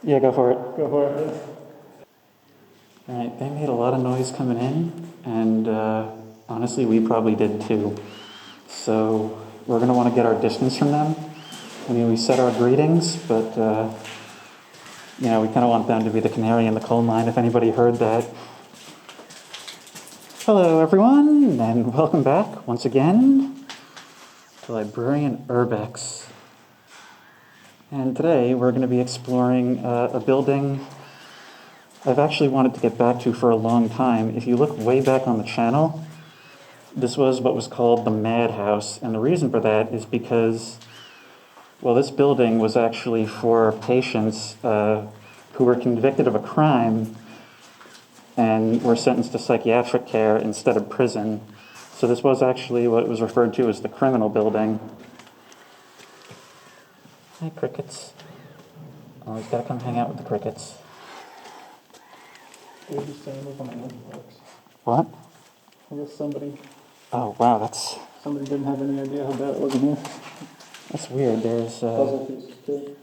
Yeah, go for it. Go for it. All right, they made a lot of noise coming in, and honestly, we probably did too. So we're going to want to get our distance from them. I mean, we said our greetings, but we kind of want them to be the canary in the coal mine if anybody heard that. Hello, everyone, and welcome back once again to Librarian Urbex. And today we're going to be exploring a building I've actually wanted to get back to for a long time. If you look way back on the channel, this was what was called the Madhouse, and the reason for that is because, well, this building was actually for patients who were convicted of a crime and were sentenced to psychiatric care instead of prison. So this was actually what was referred to as the criminal building. Hi, crickets. Always gotta come hang out with the crickets. What? I guess somebody Oh, wow, didn't have any idea how bad it was in here. that's weird. There's Puzzle pieces too.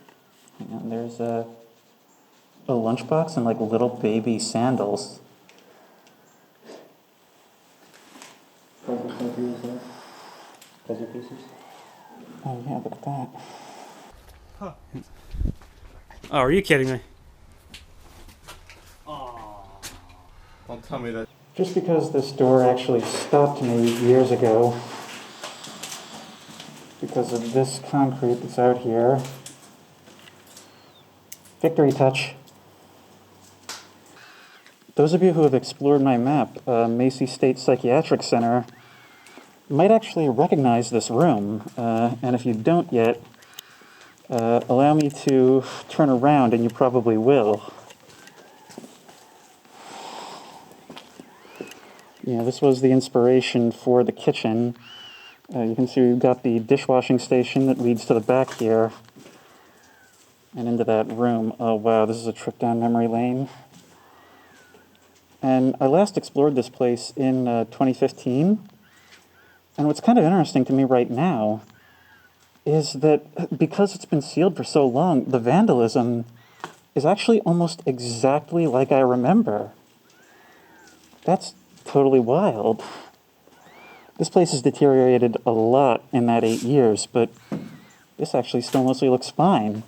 there's a lunchbox and like little baby sandals. Puzzle pieces. Oh yeah, look at that. Oh, are you kidding me? Don't tell me that. Just because this door actually stopped me years ago because of this concrete that's out here. Victory touch. Those of you who have explored my map, Macy State Psychiatric Center, might actually recognize this room. And if you don't yet, allow me to turn around, and you probably will. Yeah, this was the inspiration for the kitchen. You can see we've got the dishwashing station that leads to the back here and into that room. Oh wow, this is a trip down memory lane. And I last explored this place in 2015. And what's kind of interesting to me right now is that because it's been sealed for so long, the vandalism is actually almost exactly like I remember. That's totally wild. This place has deteriorated a lot in that 8 years, but this actually still mostly looks fine.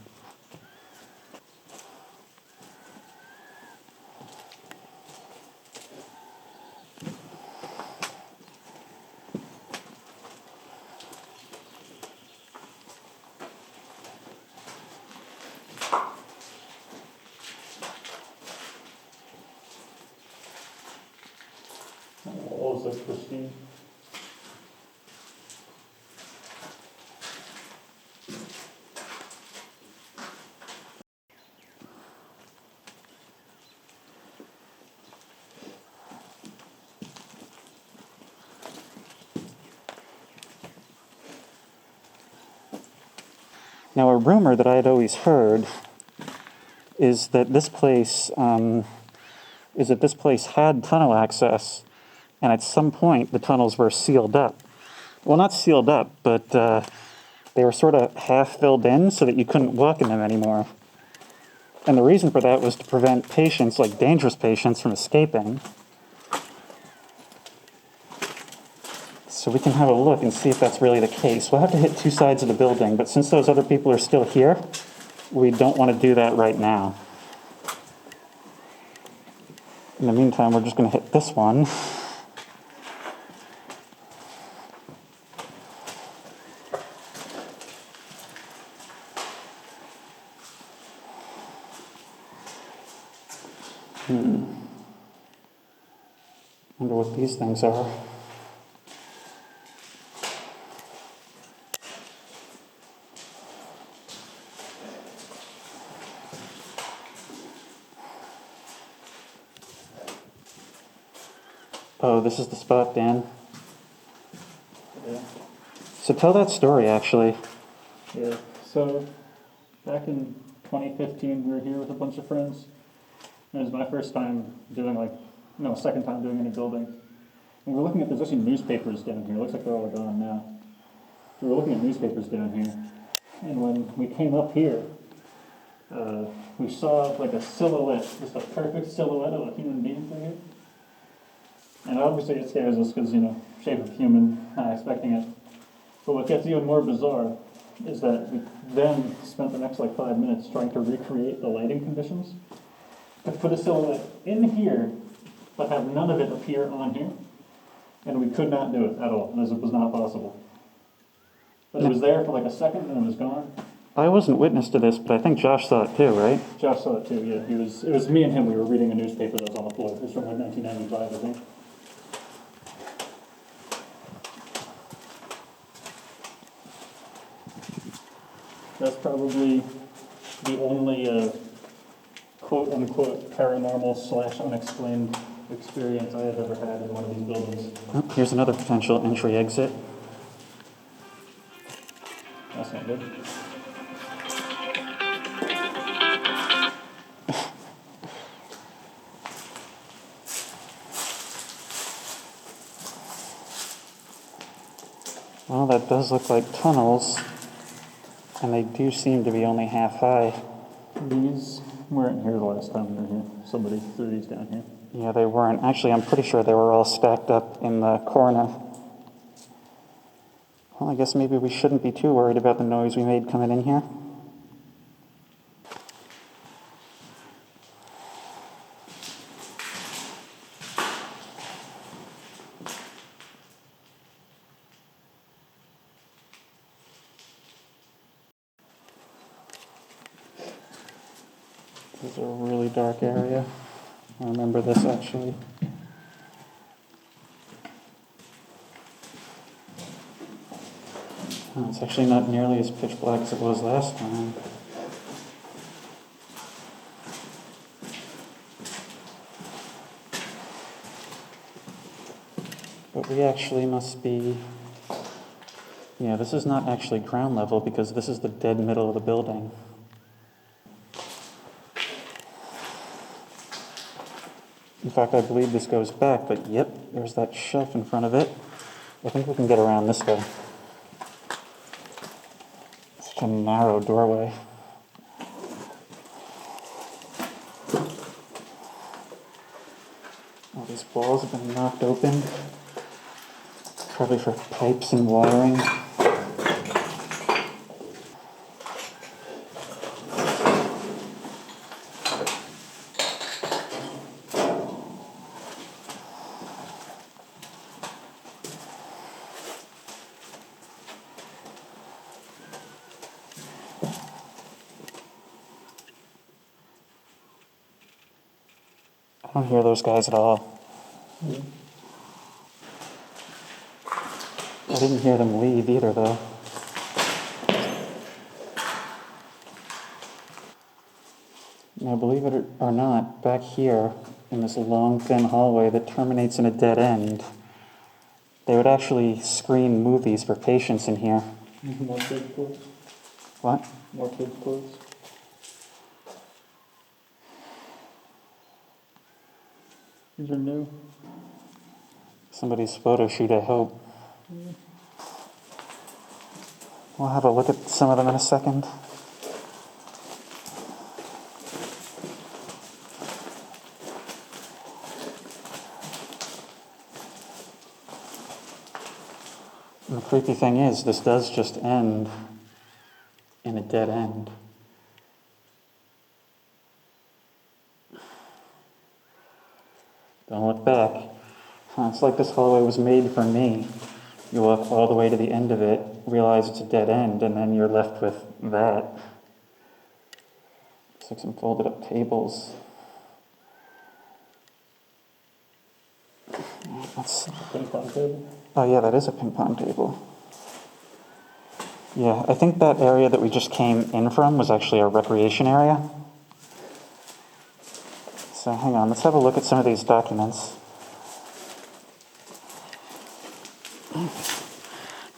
What was that, Christine? Now, a rumor that I had always heard is that this place had tunnel access, and at some point the tunnels were sealed up. Well, not sealed up, but they were sort of half filled in so that you couldn't walk in them anymore. And the reason for that was to prevent patients, like dangerous patients, from escaping. So we can have a look and see if that's really the case. We'll have to hit two sides of the building, but since those other people are still here, we don't want to do that right now. In the meantime, we're just going to hit this one. Wonder what these things are. Oh, this is the spot, Dan. Yeah. So tell that story, actually. Yeah. So, back in 2015, we were here with a bunch of friends. It was my first time doing second time doing any building. And we're looking at, there's actually newspapers down here. It looks like they're all gone now. We were looking at newspapers down here. And when we came up here, we saw like a silhouette, just a perfect silhouette of a human being through here. And obviously it scares us because, shape of human, not expecting it. But what gets even more bizarre is that we then spent the next 5 minutes trying to recreate the lighting conditions to put a silhouette in here, but have none of it appear on here. And we could not do it at all, as it was not possible. But it was there for a second and it was gone. I wasn't witness to this, but I think Josh saw it too, right? Josh saw it too, yeah. It was me and him, we were reading a newspaper that was on the floor. It was from 1995, I think. That's probably the only quote-unquote paranormal / unexplained experience I have ever had in one of these buildings. Oh, here's another potential entry-exit. That's not good. Well, that does look like tunnels, and they do seem to be only half high. These weren't here the last time we were here. Somebody threw these down here. Yeah, they weren't. Actually, I'm pretty sure they were all stacked up in the corner. Well, I guess maybe we shouldn't be too worried about the noise we made coming in here. This is a really dark area. I remember this actually. Oh, it's actually not nearly as pitch black as it was last time. But we actually must be... Yeah, this is not actually ground level because this is the dead middle of the building. In fact, I believe this goes back, but yep, there's that shelf in front of it. I think we can get around this way. Such a narrow doorway. All these walls have been knocked open. Probably for pipes and wiring. I don't hear those guys at all. I didn't hear them leave either, though. Now, believe it or not, back here, in this long, thin hallway that terminates in a dead end, they would actually screen movies for patients in here. More kids' clothes. What? More kids' clothes. These are new. Somebody's photo shoot, I hope. We'll have a look at some of them in a second. And the creepy thing is, this does just end in a dead end. Don't look back. It's like this hallway was made for me. You walk all the way to the end of it, realize it's a dead end, and then you're left with that. It's like some folded up tables. Ping pong table. Oh yeah, that is a ping pong table. Yeah, I think that area that we just came in from was actually a recreation area. So hang on, let's have a look at some of these documents.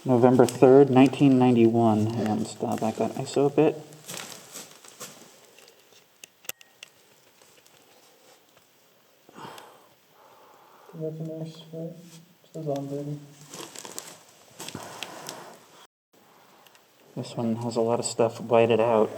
November 3rd, 1991. Hang on, let's dial back that ISO a bit. That's a nurse, right? Says on baby. This one has a lot of stuff whited out.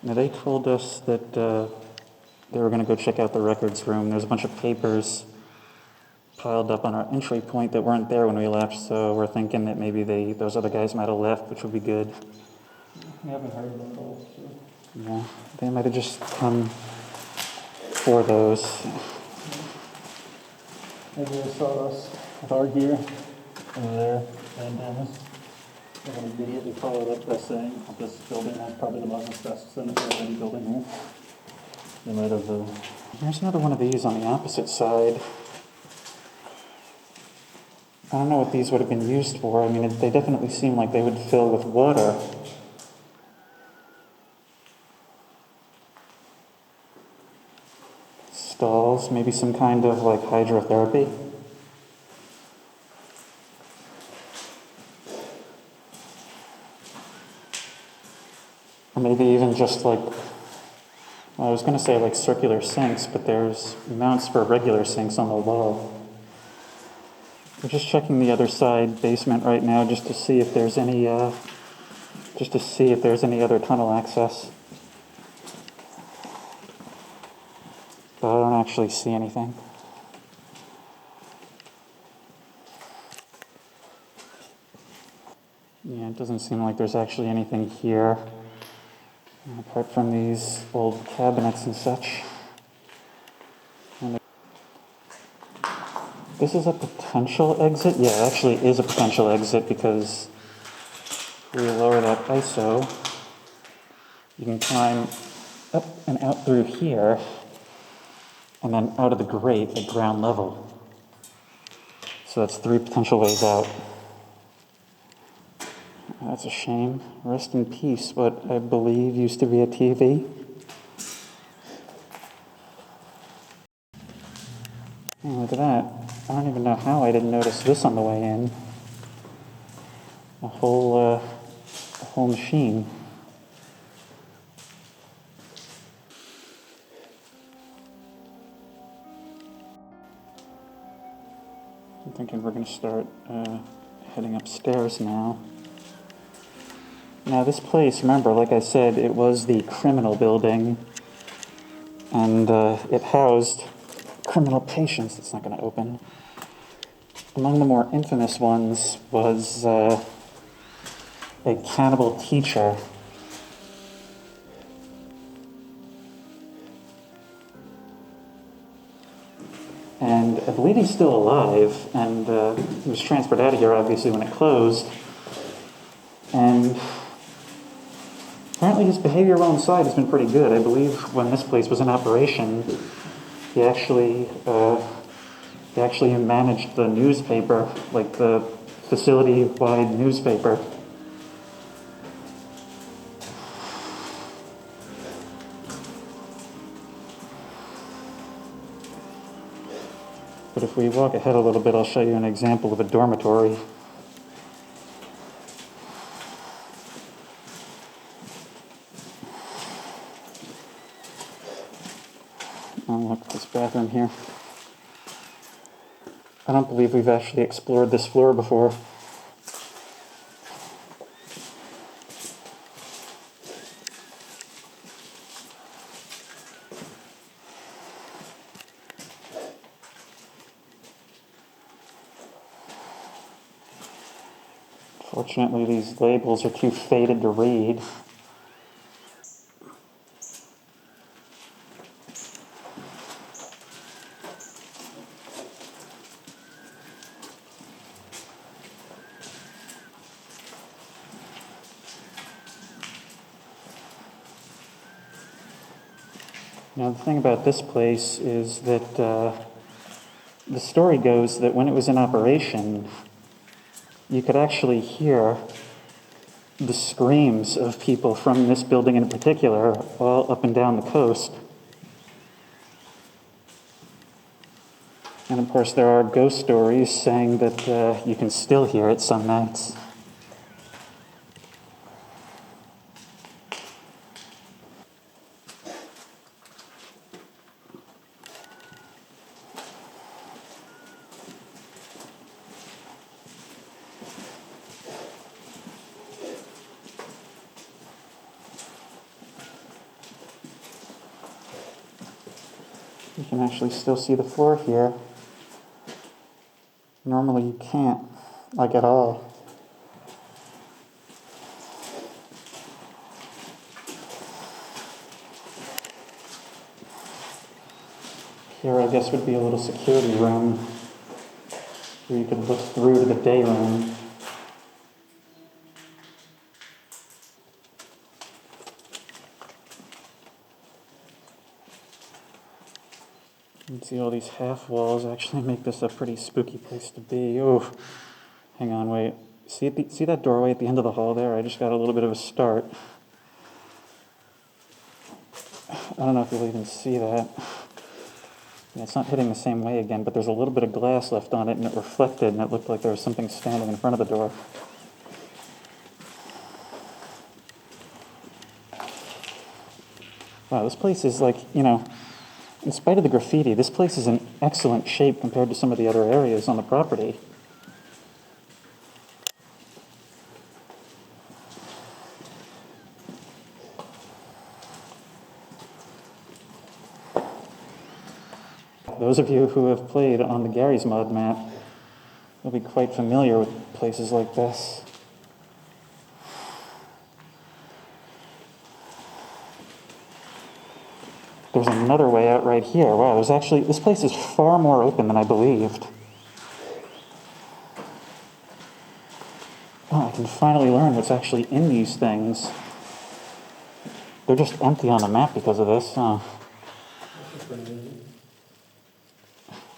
Now, they told us that they were going to go check out the records room. There's a bunch of papers piled up on our entry point that weren't there when we left, so we're thinking that maybe those other guys might have left, which would be good. We haven't heard of them at all, so. Yeah, they might have just come for those. Maybe they saw us with our gear over there, and they're going to immediately follow it up by saying this building has probably the most asbestos in it of any building here. They might have. There's another one of these on the opposite side. I don't know what these would have been used for. I mean, they definitely seem like they would fill with water. Stalls, maybe some kind of like hydrotherapy. Or maybe even just like, well, I was going to say like circular sinks, but there's mounts for regular sinks on the wall. We're just checking the other side basement right now just to see if there's any other tunnel access. But I don't actually see anything. Yeah, it doesn't seem like there's actually anything here, apart from these old cabinets and such. And this is a potential exit? Yeah, it actually is a potential exit because if we lower that ISO, you can climb up and out through here, and then out of the grate at ground level. So that's 3 potential ways out. That's a shame. Rest in peace, what I believe used to be a TV. Oh, look at that. I don't even know how I didn't notice this on the way in. A whole machine. I'm thinking we're going to start heading upstairs now. Now this place, remember, like I said, it was the criminal building, and it housed criminal patients. It's not going to open. Among the more infamous ones was a cannibal teacher. And I believe he's still alive, and he was transferred out of here, obviously, when it closed. And apparently his behavior while inside has been pretty good. I believe when this place was in operation, he actually managed the newspaper, like the facility-wide newspaper. But if we walk ahead a little bit, I'll show you an example of a dormitory. Oh, look, this bathroom here. I don't believe we've actually explored this floor before. Fortunately, these labels are too faded to read. Now, the thing about this place is that the story goes that when it was in operation, you could actually hear the screams of people from this building in particular all up and down the coast. And of course, there are ghost stories saying that you can still hear it some nights. can actually still see the floor here. Normally you can't, like at all. Here I guess would be a little security room where you could look through to the day room. You can see all these half walls actually make this a pretty spooky place to be. Oh, hang on, wait. See that doorway at the end of the hall there? I just got a little bit of a start. I don't know if you'll even see that. Yeah, it's not hitting the same way again, but there's a little bit of glass left on it, and it reflected, and it looked like there was something standing in front of the door. Wow, this place is like, in spite of the graffiti, this place is in excellent shape compared to some of the other areas on the property. Those of you who have played on the Gary's Mod map will be quite familiar with places like this. There's another way out right here. Wow, this place is far more open than I believed. Oh, I can finally learn what's actually in these things. They're just empty on the map because of this. Oh.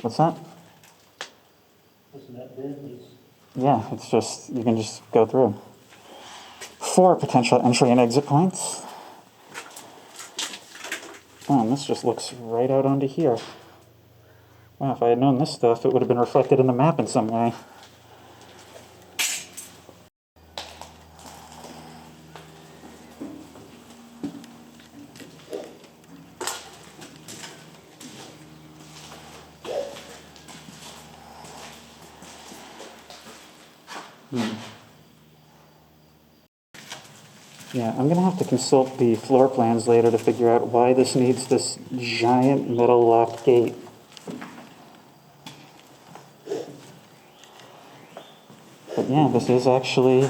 What's that? Yeah, it's just, you can just go through. 4 potential entry and exit points. Oh, and this just looks right out onto here. Wow, if I had known this stuff, it would have been reflected in the map in some way. Yeah, I'm going to have to consult the floor plans later to figure out why this needs this giant metal locked gate. But yeah, this is actually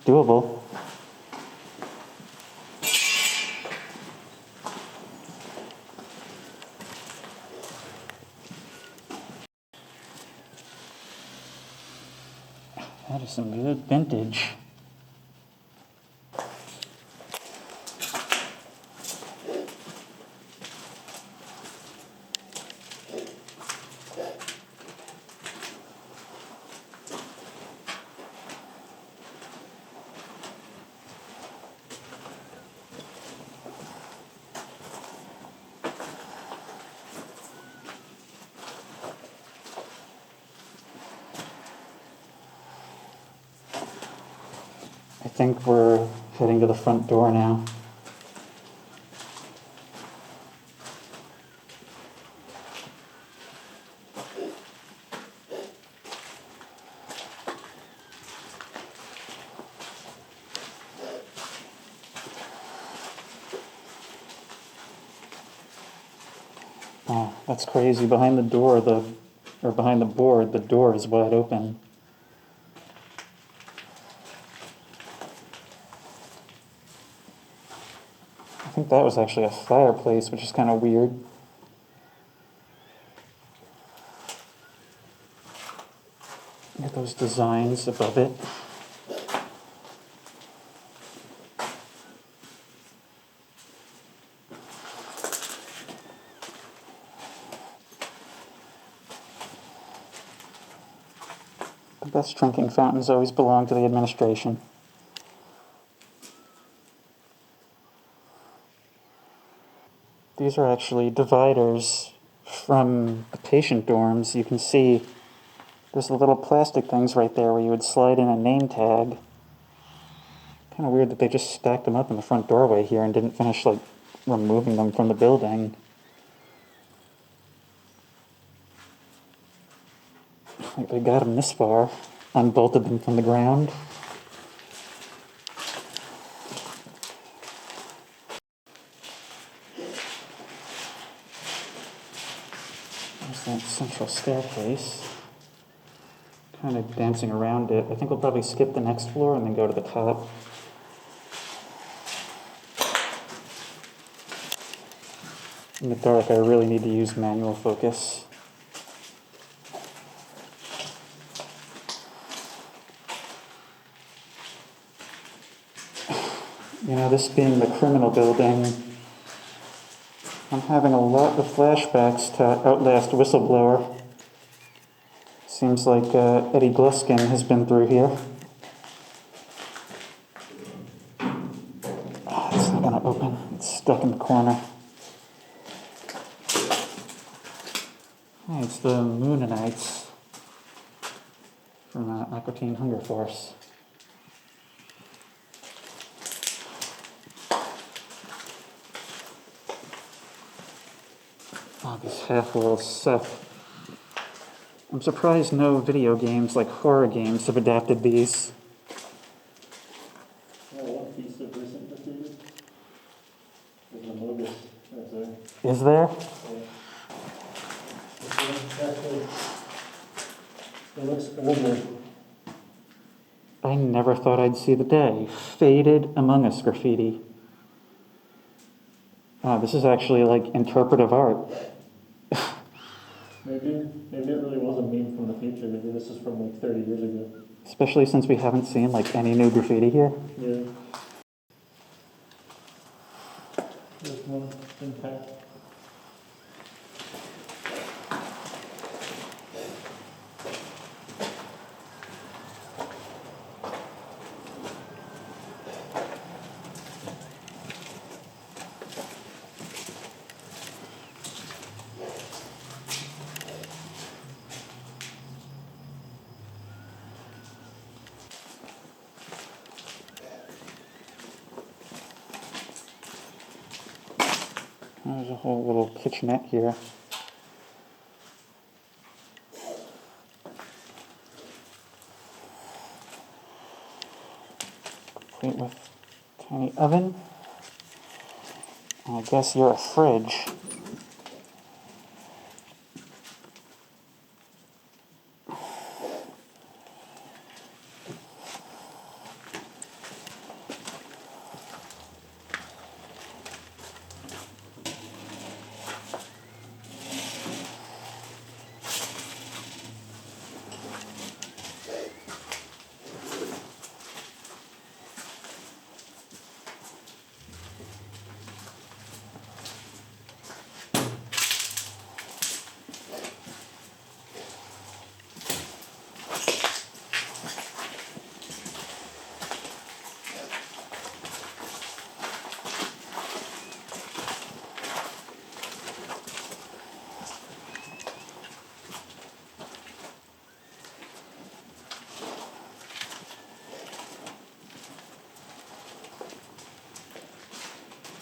doable. That is some good vintage. I think we're heading to the front door now. Oh, that's crazy. Behind the door, behind the board, the door is wide open. I think that was actually a fireplace, which is kind of weird. Look at those designs above it. The best drinking fountains always belong to the administration. These are actually dividers from the patient dorms. You can see there's the little plastic things right there where you would slide in a name tag. Kind of weird that they just stacked them up in the front doorway here and didn't finish removing them from the building. Like they got them this far, unbolted them from the ground. central staircase. Kind of dancing around it. I think we'll probably skip the next floor and then go to the top. In the dark, I really need to use manual focus. You know, this being the criminal building, I'm having a lot of flashbacks to Outlast Whistleblower. Seems like Eddie Gluskin has been through here. Oh, it's not gonna open. It's stuck in the corner. Hey, it's the Moonanites from Aqua Teen Hunger Force. Oh, these half-walls suck. I'm surprised no video games like horror games have adapted these. One piece of recent graffiti. There's an Urbex right there. Is there? Actually, it looks older. I never thought I'd see the day. Faded Among Us graffiti. Oh, this is actually like interpretive art. Maybe it really was a meme from the future. Maybe this is from like 30 years ago. Especially since we haven't seen like any new graffiti here. Yeah. There's one intact. There's a whole little kitchenette here. Complete with tiny oven. And I guess you're a fridge.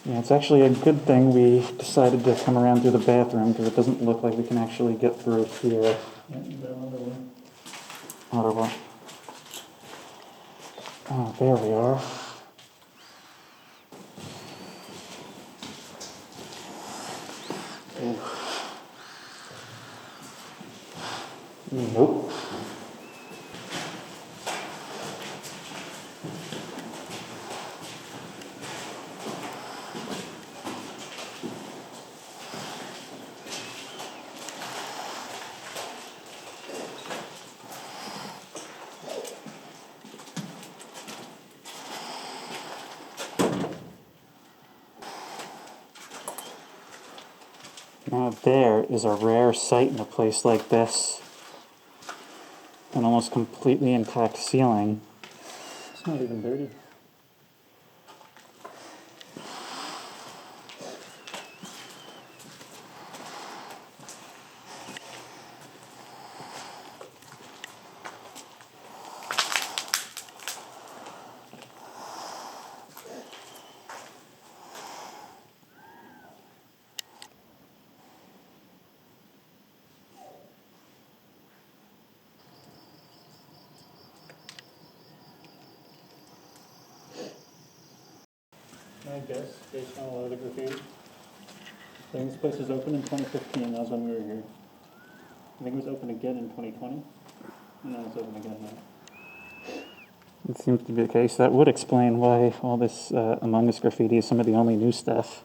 Yeah, it's actually a good thing we decided to come around through the bathroom because it doesn't look like we can actually get through here. Yeah, you got another one. Another one. Oh, there we are. Nope. Now there is a rare sight in a place like this. An almost completely intact ceiling. It's not even dirty. I guess, based on a lot of the graffiti. I think this place was opened in 2015, that was when we were here. I think it was open again in 2020, and then it's open again now. It seems to be the case. That would explain why all this Among Us graffiti is some of the only new stuff.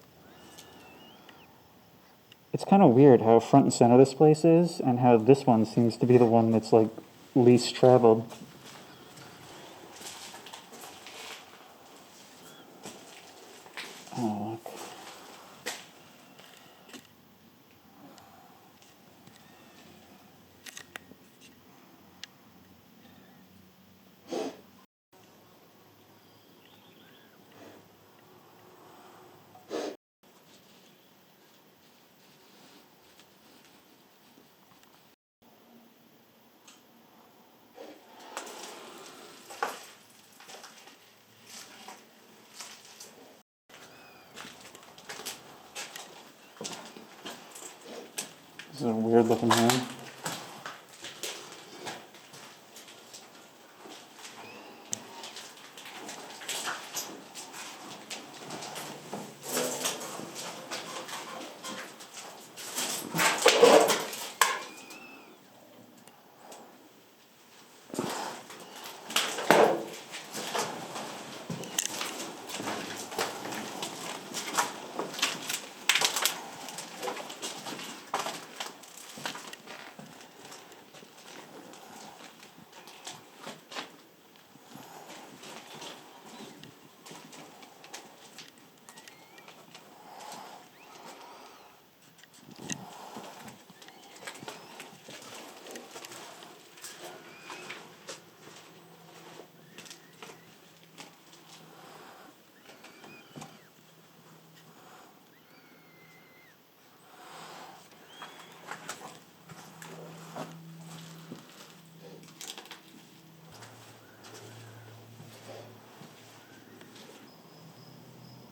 It's kind of weird how front and center this place is, and how this one seems to be the one that's like least traveled. Oh, look. This is a weird looking room.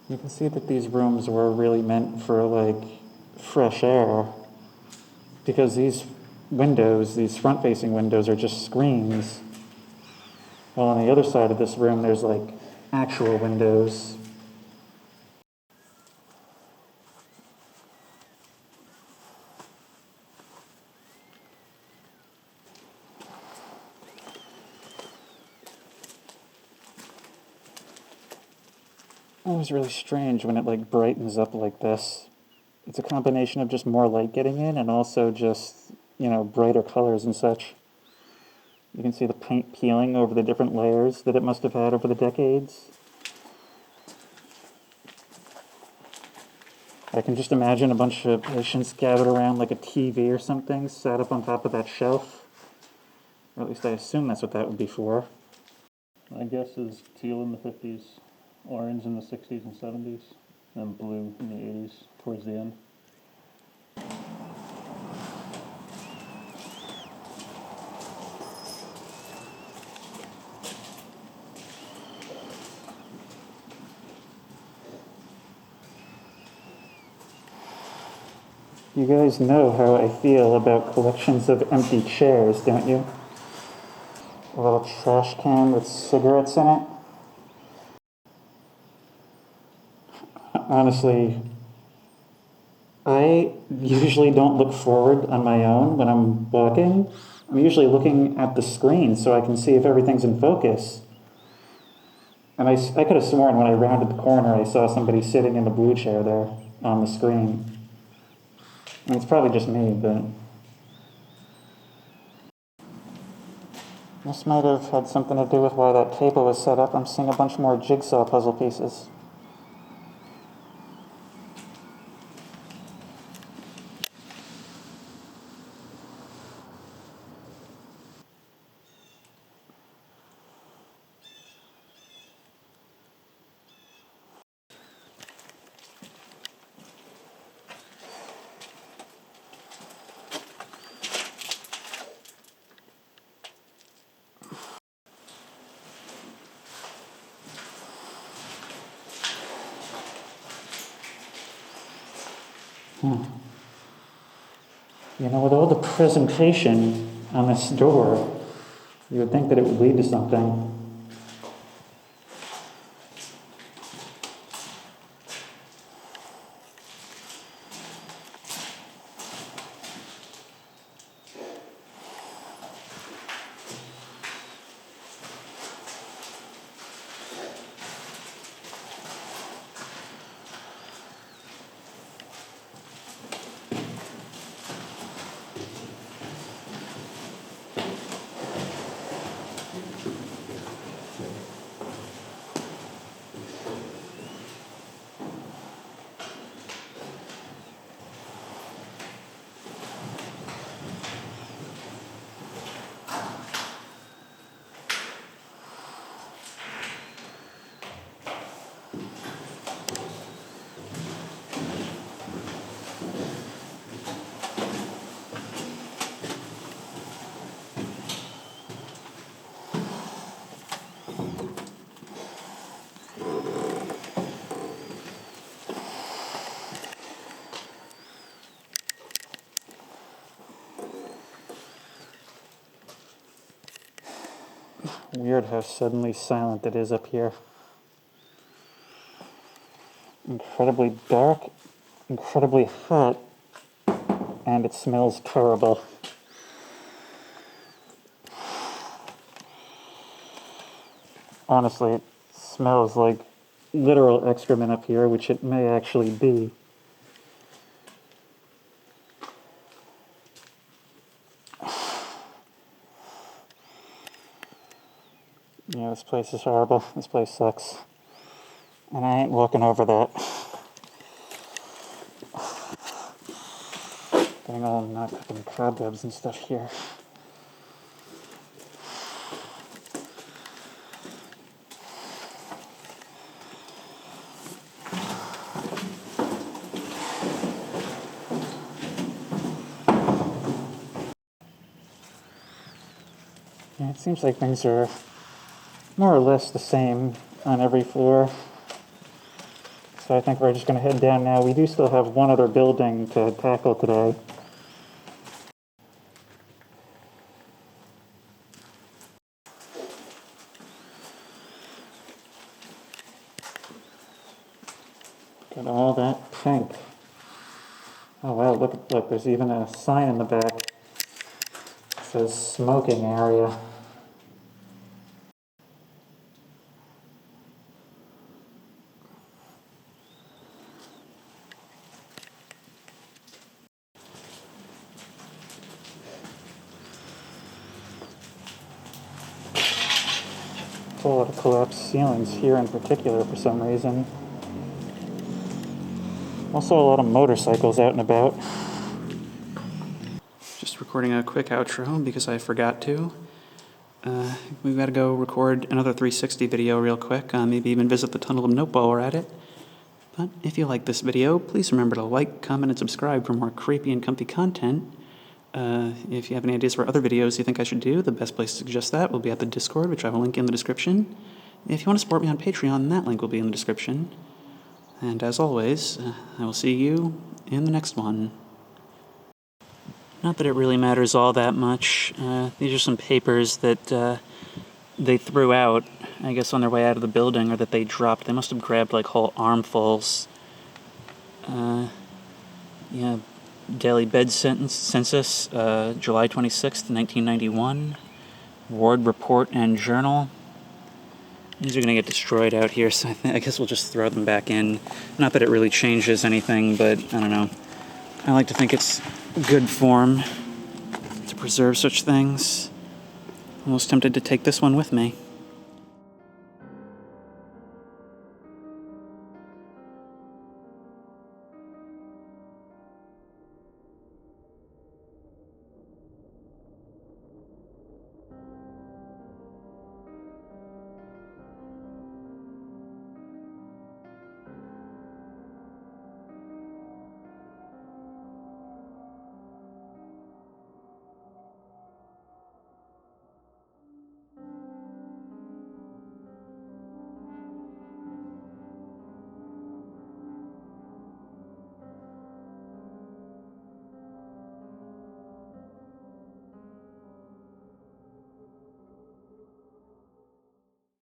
You can see that these rooms were really meant for like fresh air, because these windows, these front-facing windows, are just screens. While on the other side of this room, there's like actual windows. It was really strange when it like brightens up like this. It's a combination of just more light getting in and also just, you know, brighter colors and such. You can see the paint peeling over the different layers that it must have had over the decades. I can just imagine a bunch of patients gathered around like a TV or something, sat up on top of that shelf. Or at least I assume that's what that would be for. My guess is teal in the 50s, orange in the 60s and 70s, and blue in the 80s towards the end. You guys know how I feel about collections of empty chairs, don't you? A little trash can with cigarettes in it. Honestly, I usually don't look forward on my own when I'm walking. I'm usually looking at the screen so I can see if everything's in focus. And I could have sworn when I rounded the corner I saw somebody sitting in the blue chair there on the screen. And it's probably just me, but this might have had something to do with why that table was set up. I'm seeing a bunch more jigsaw puzzle pieces. You know, with all the presentation on this door, you would think that it would lead to something. Weird how suddenly silent it is up here. Incredibly dark, incredibly hot, and it smells terrible. Honestly, it smells like literal excrement up here, which it may actually be. Yeah, this place is horrible. This place sucks. And I ain't walking over that. Getting all knocked up in cobwebs and stuff here. Yeah, it seems like things are more or less the same on every floor. So I think we're just going to head down now. We do still have one other building to tackle today. Got all that pink. Oh wow, look, there's even a sign in the back. It says smoking area. A lot of collapsed ceilings here in particular for some reason. Also a lot of motorcycles out and about. Just recording a quick outro because I forgot to. We've got to go record another 360 video real quick, maybe even visit the Tunnel of Note while we're at it. But if you like this video, please remember to like, comment, and subscribe for more creepy and comfy content. If you have any ideas for other videos you think I should do, the best place to suggest that will be at the Discord, which I will link in the description. If you want to support me on Patreon, that link will be in the description. And as always, I will see you in the next one. Not that it really matters all that much. These are some papers that they threw out, I guess on their way out of the building, or that they dropped. They must have grabbed like whole armfuls. Yeah. Daily bed census, July 26th, 1991. Ward report and journal. These are going to get destroyed out here, so I guess we'll just throw them back in. Not that it really changes anything, but I don't know. I like to think it's good form to preserve such things. Almost tempted to take this one with me.